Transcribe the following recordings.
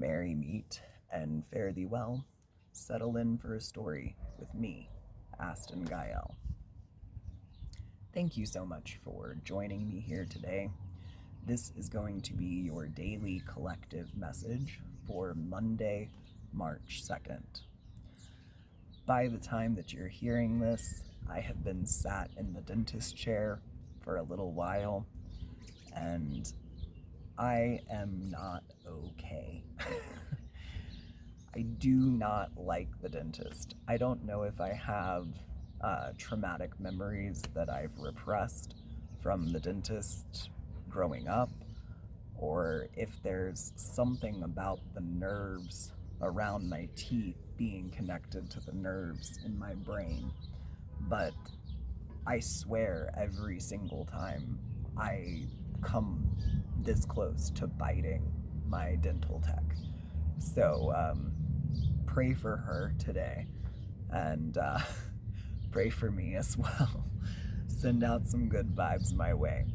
merry meet and fare thee well. Settle in for a story with me, Astin Gaël. Thank you so much for joining me here today. This is going to be your daily collective message for Monday, March 2nd. By the time that you're hearing this, I have been sat in the dentist chair for a little while, and I am not okay. I do not like the dentist. I don't know if I have traumatic memories that I've repressed from the dentist growing up, or if there's something about the nerves around my teeth being connected to the nerves in my brain. But I swear every single time I come this close to biting my dental tech. So pray for her today, and pray for me as well. Send out some good vibes my way.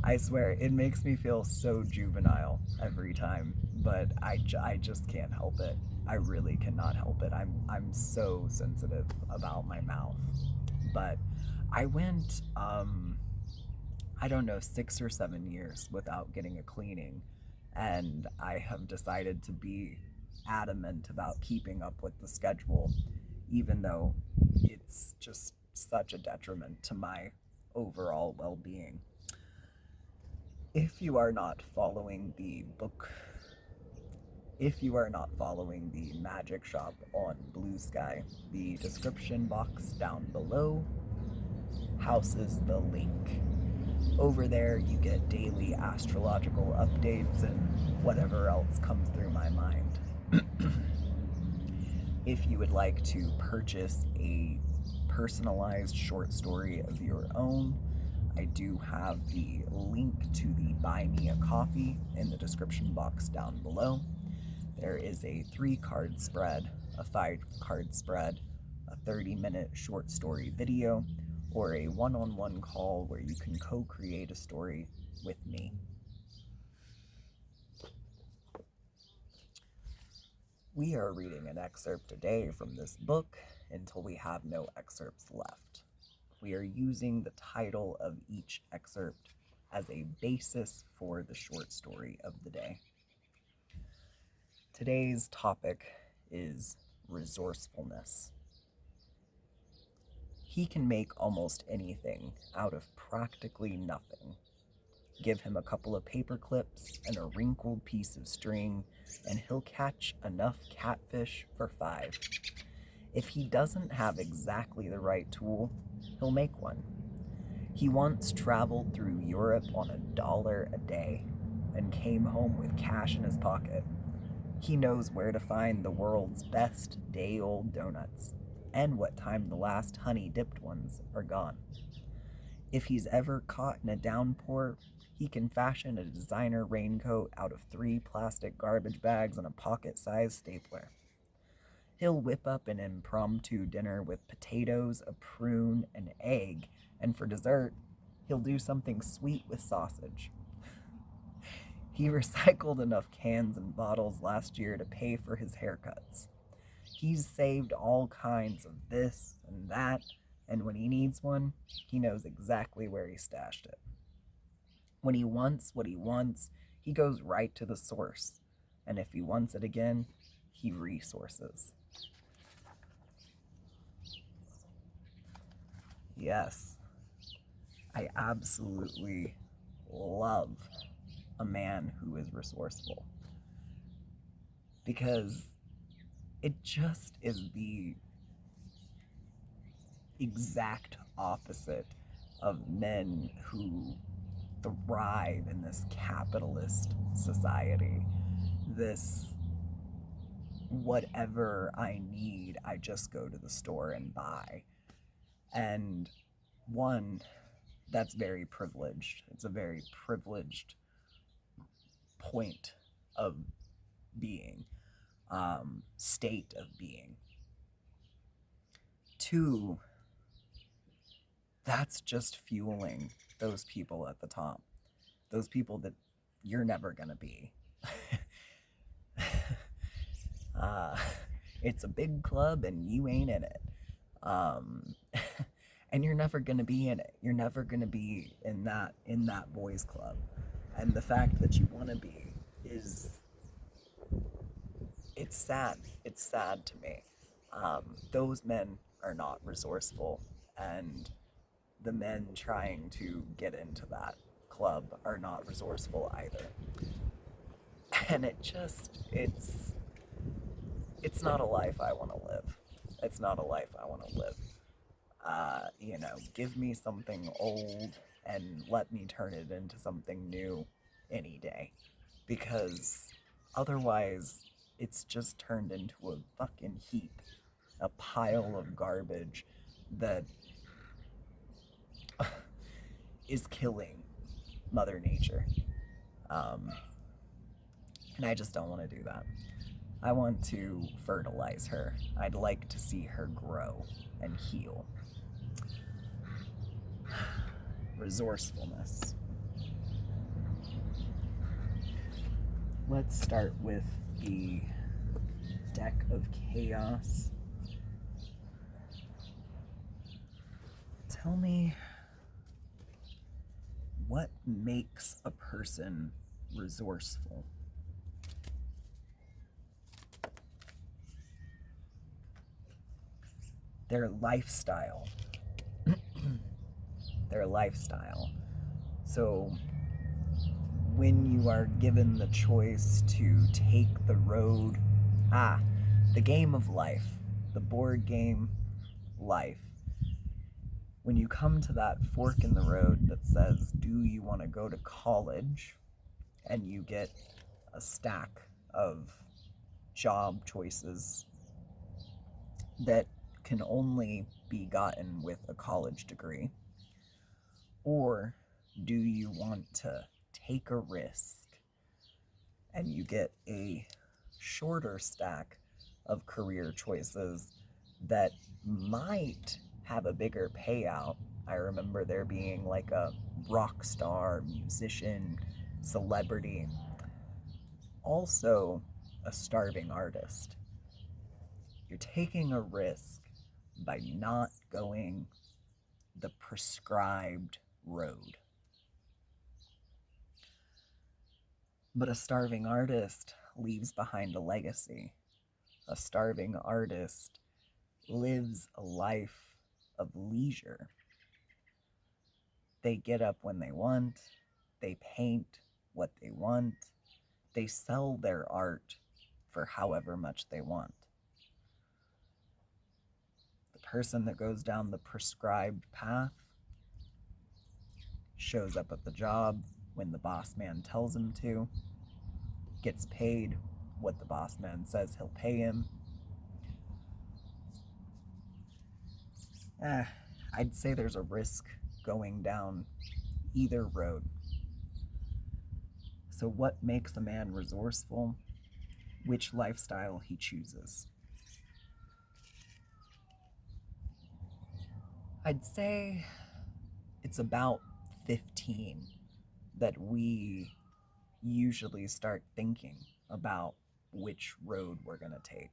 I swear, it makes me feel so juvenile every time, but I just can't help it. I really cannot help it. I'm so sensitive about my mouth. But I went, I don't know, 6 or 7 years without getting a cleaning, and I have decided to be adamant about keeping up with the schedule, even though it's just such a detriment to my overall well being. If you are not following the book, if you are not following the magic shop on BlueSky, the description box down below houses the link. Over there, you get daily astrological updates and whatever else comes through my mind. If you would like to purchase a personalized short story of your own, I do have the link to the Buy Me a Coffee in the description box down below. There is a 3-card spread, a 5-card spread, a 30-minute short story video, or a one-on-one call where you can co-create a story with me. We are reading an excerpt a day from this book until we have no excerpts left. We are using the title of each excerpt as a basis for the short story of the day. Today's topic is resourcefulness. He can make almost anything out of practically nothing. Give him a couple of paper clips and a wrinkled piece of string, and he'll catch enough catfish for 5. If he doesn't have exactly the right tool, he'll make one. He once traveled through Europe on $1 a day and came home with cash in his pocket. He knows where to find the world's best day-old donuts and what time the last honey-dipped ones are gone. If he's ever caught in a downpour, he can fashion a designer raincoat out of 3 plastic garbage bags and a pocket-sized stapler. He'll whip up an impromptu dinner with potatoes, a prune, an egg, and for dessert, he'll do something sweet with sausage. He recycled enough cans and bottles last year to pay for his haircuts. He's saved all kinds of this and that, and when he needs one, he knows exactly where he stashed it. When he wants what he wants, he goes right to the source, and if he wants it again, he resources. Yes, I absolutely love a man who is resourceful, because it just is the exact opposite of men who thrive in this capitalist society. This whatever I need, I just go to the store and buy. And one, that's very privileged. It's a very privileged point of being, state of being. 2, that's just fueling those people at the top. Those people that you're never gonna be. uh, it's a big club and you ain't in it. Um, and you're never gonna be in it. You're never gonna be in that boys club. And the fact that you want to be is, it's sad. It's sad to me. Those men are not resourceful, and the men trying to get into that club are not resourceful either. And it's not a life I want to live. It's not a life I want to live. Give me something old and let me turn it into something new any day. Because otherwise, it's just turned into a fucking heap, a pile of garbage that is killing Mother Nature. Um, and I just don't want to do that. I want to fertilize her. I'd like to see her grow and heal. Resourcefulness. Let's start with the deck of chaos. Tell me, what makes a person resourceful? Their lifestyle. Their lifestyle. So, when you are given the choice to take the road, the game of life, the board game life, when you come to that fork in the road that says, do you want to go to college? And you get a stack of job choices that can only be gotten with a college degree. Or do you want to take a risk and you get a shorter stack of career choices that might have a bigger payout? I remember there being like a rock star, musician, celebrity, also a starving artist. You're taking a risk by not going the prescribed road. But a starving artist leaves behind a legacy. A starving artist lives a life of leisure. They get up when they want, they paint what they want, they sell their art for however much they want. The person that goes down the prescribed path shows up at the job when the boss man tells him to, gets paid what the boss man says he'll pay him. I'd say there's a risk going down either road. So what makes a man resourceful? Which lifestyle he chooses. I'd say it's about 15 that we usually start thinking about which road we're going to take.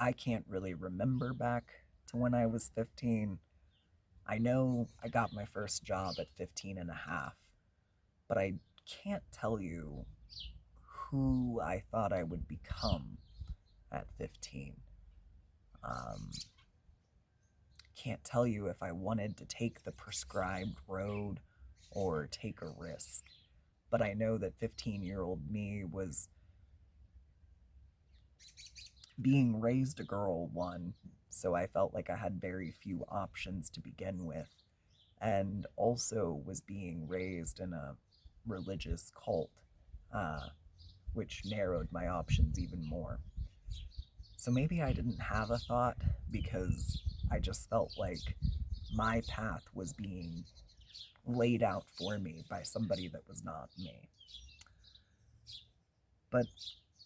I can't really remember back to when I was 15. I know I got my first job at 15 and a half, but I can't tell you who I thought I would become at 15. Can't tell you if I wanted to take the prescribed road or take a risk. But I know that 15-year-old me was being raised a girl, one, so I felt like I had very few options to begin with, and also was being raised in a religious cult, which narrowed my options even more. So maybe I didn't have a thought because I just felt like my path was being laid out for me by somebody that was not me. But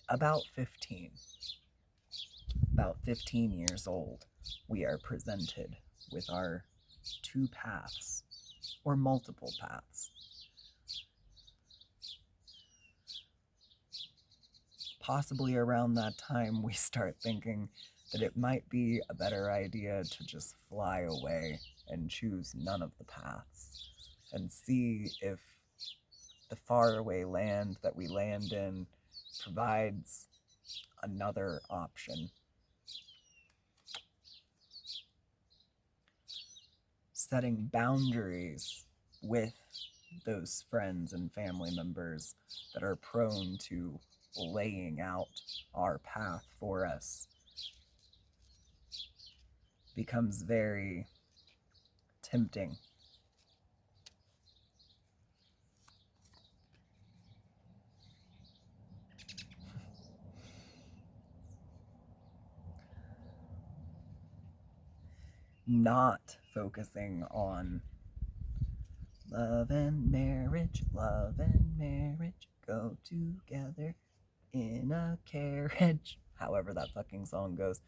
about 15 years old, we are presented with our two paths, or multiple paths. possibly around that time we start thinking that it might be a better idea to just fly away and choose none of the paths and see if the faraway land that we land in provides another option. Setting boundaries with those friends and family members that are prone to laying out our path for us becomes very tempting. Not focusing on love and marriage go together in a carriage, however that fucking song goes.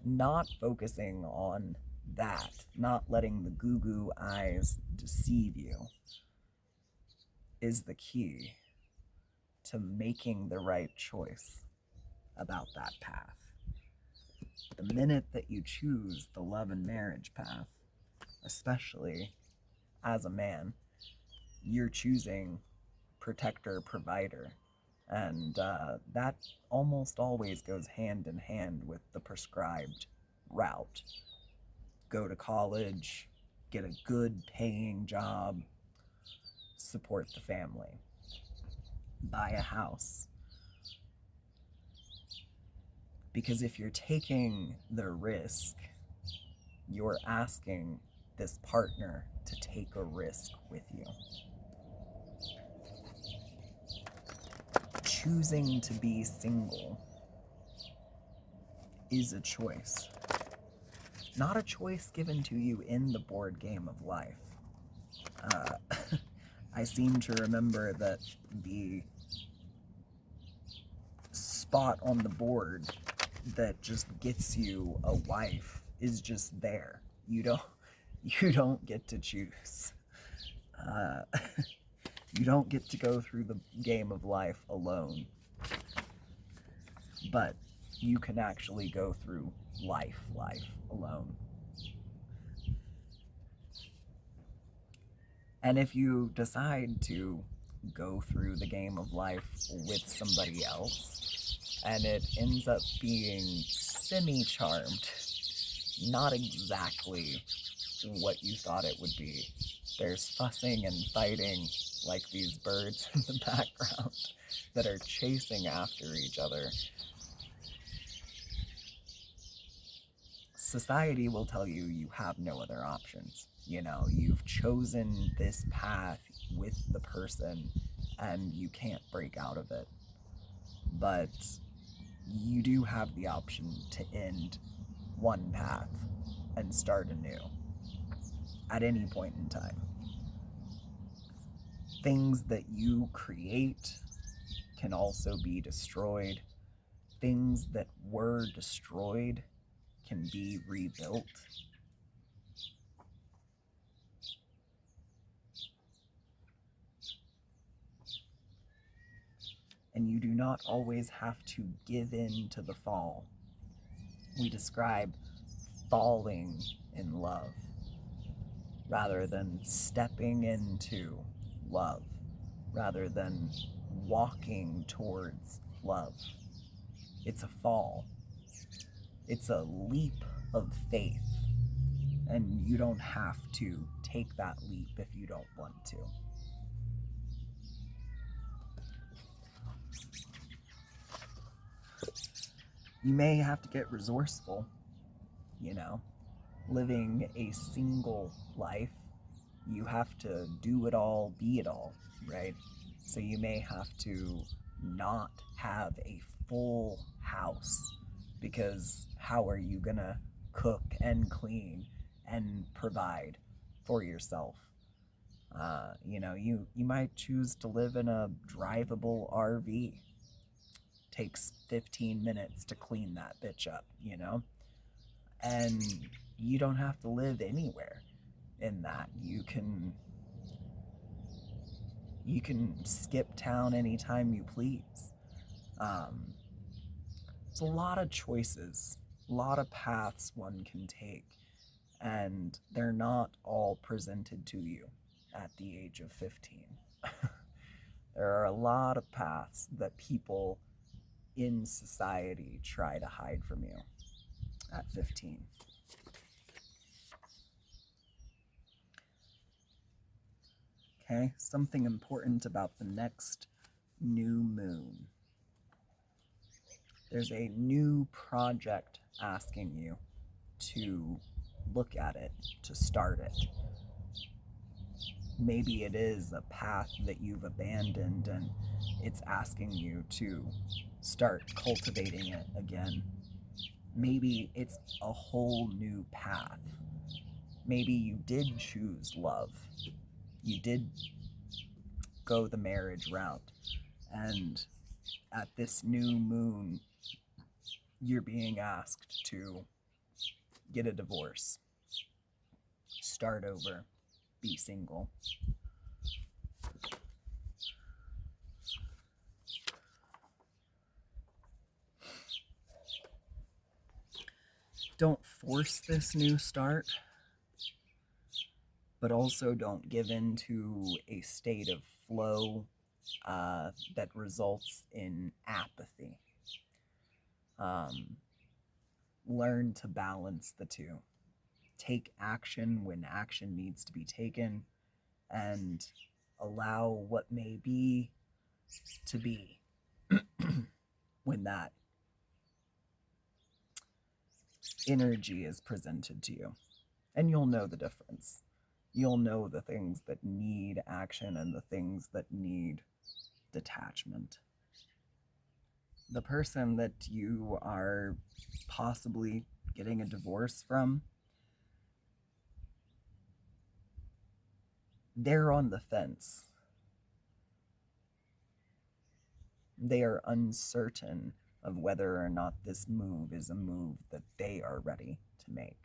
Not focusing on that, not letting the goo goo eyes deceive you, is the key to making the right choice about that path. The minute that you choose the love and marriage path, especially as a man, you're choosing protector, provider. And that almost always goes hand in hand with the prescribed route. Go to college, get a good paying job, support the family, buy a house. Because if you're taking the risk, you're asking this partner to take a risk with you. Choosing to be single is a choice. Not a choice given to you in the board game of life. I seem to remember that the spot on the board that just gets you a wife is just there. You don't get to choose. You don't get to go through the game of life alone. But you can actually go through life alone. And if you decide to go through the game of life with somebody else, and it ends up being semi-charmed, not exactly what you thought it would be. There's fussing and fighting like these birds in the background that are chasing after each other. Society will tell you you have no other options. You know, you've chosen this path with the person and you can't break out of it. But you do have the option to end one path and start anew at any point in time. Things that you create can also be destroyed. Things that were destroyed can be rebuilt. And you do not always have to give in to the fall. We describe falling in love rather than stepping into love, rather than walking towards love. It's a fall. It's a leap of faith. And you don't have to take that leap if you don't want to. You may have to get resourceful, you know. Living a single life, you have to do it all, be it all, right? So you may have to not have a full house, because how are you gonna cook and clean and provide for yourself? You might choose to live in a drivable RV. Takes 15 minutes to clean that bitch up, you know? And you don't have to live anywhere in that. You can skip town anytime you please. It's a lot of choices, a lot of paths one can take, and they're not all presented to you at the age of 15. There are a lot of paths that people in society try to hide from you at 15. Okay, something important about the next new moon. There's a new project asking you to look at it, to start it. Maybe it is a path that you've abandoned and it's asking you to start cultivating it again. Maybe it's a whole new path. Maybe you did choose love. You did go the marriage route. And at this new moon, you're being asked to get a divorce, start over, be single. Don't force this new start, but also don't give in to a state of flow that results in apathy. Learn to balance the two. Take action when action needs to be taken, and allow what may be to be when that energy is presented to you. And you'll know the difference. You'll know the things that need action and the things that need detachment. The person that you are possibly getting a divorce from, they're on the fence. They are uncertain of whether or not this move is a move that they are ready to make.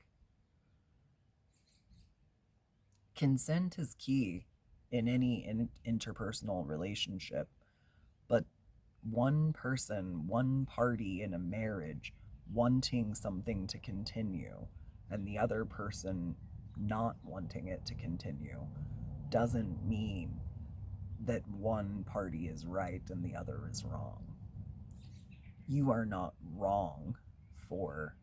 Consent is key in any interpersonal relationship, but one person, one party in a marriage wanting something to continue and the other person not wanting it to continue doesn't mean that one party is right and the other is wrong. You are not wrong for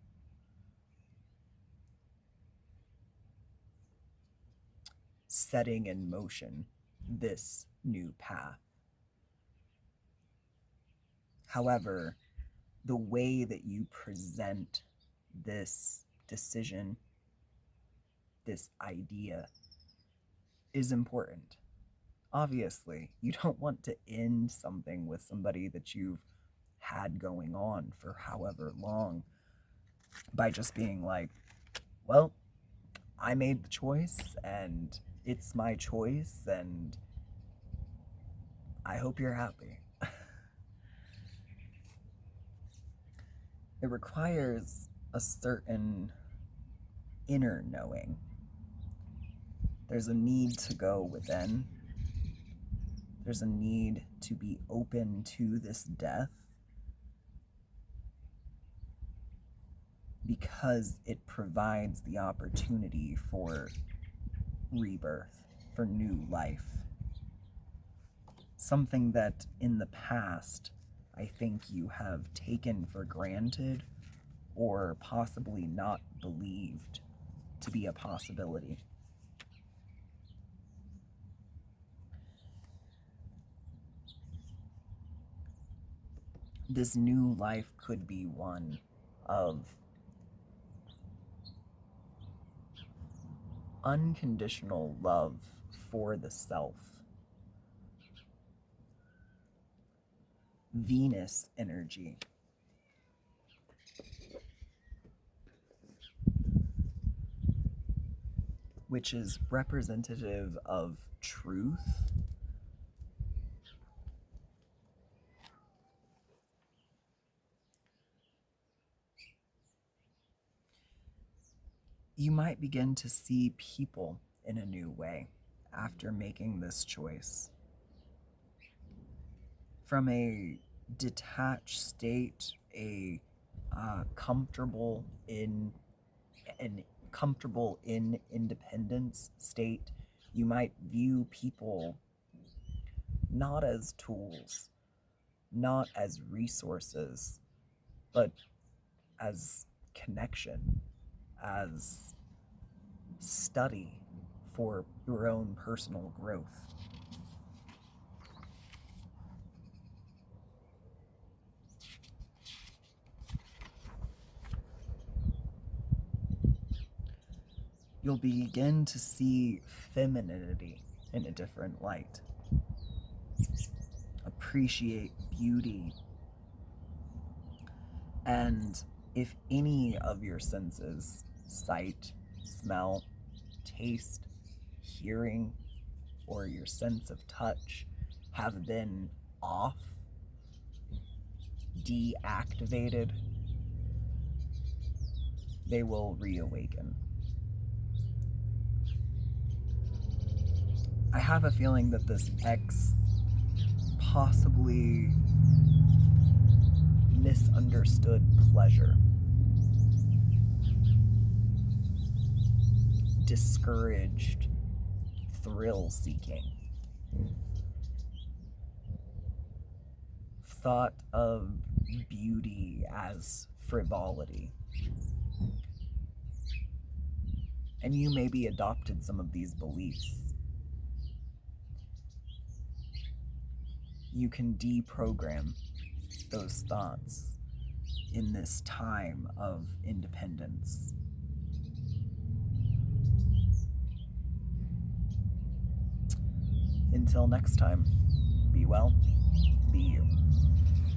setting in motion this new path. However, the way that you present this decision, this idea, is important. Obviously, you don't want to end something with somebody that you've had going on for however long by just being like, well, I made the choice and it's my choice and I hope you're happy. It requires a certain inner knowing. There's a need to go within. There's a need to be open to this death because it provides the opportunity for rebirth, for new life. Something that in the past I think you have taken for granted or possibly not believed to be a possibility. This new life could be one of unconditional love for the self. Venus energy. Which is representative of truth. You might begin to see people in a new way after making this choice. From a detached state, a comfortable in independence state. You might view people not as tools, not as resources, but as connection, as study for your own personal growth. You'll begin to see femininity in a different light. Appreciate beauty. And if any of your senses, sight, smell, taste, hearing, or your sense of touch, have been off, deactivated, they will reawaken. I have a feeling that this X possibly misunderstood pleasure, discouraged thrill seeking, thought of beauty as frivolity. And you maybe adopted some of these beliefs. You can deprogram those thoughts in this time of independence. Until next time, be well, be you.